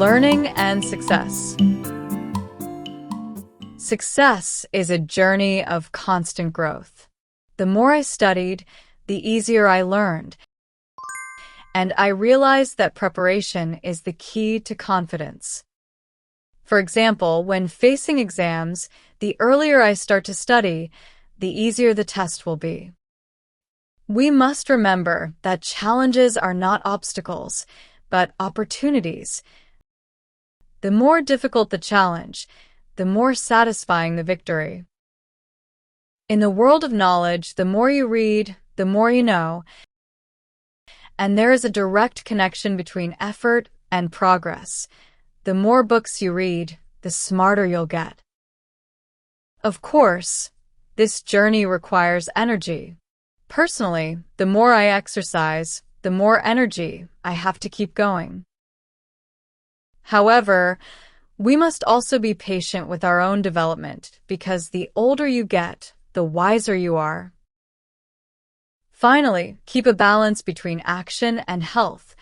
Learning and success. Success is a journey of constant growth. The more I studied, the easier I learned, and I realized that preparation is the key to confidence. For example, when facing exams, the earlier I start to study, the easier the test will be. We must remember that challenges are not obstacles, but opportunities. The more difficult the challenge, the more satisfying the victory. In the world of knowledge, the more you read, the more you know, and there is a direct connection between effort and progress. The more books you read, the smarter you'll get. Of course, this journey requires energy. Personally, the more I exercise, the more energy I have to keep going. However, we must also be patient with our own development because the older you get, the wiser you are. Finally, keep a balance between action and health.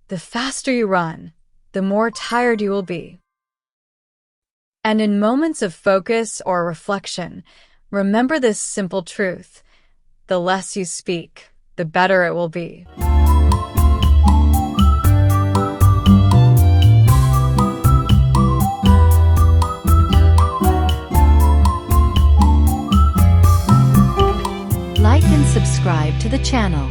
The faster you run, the more tired you will be. And in moments of focus or reflection, remember this simple truth: the less you speak, the better it will be. Like and subscribe to the channel.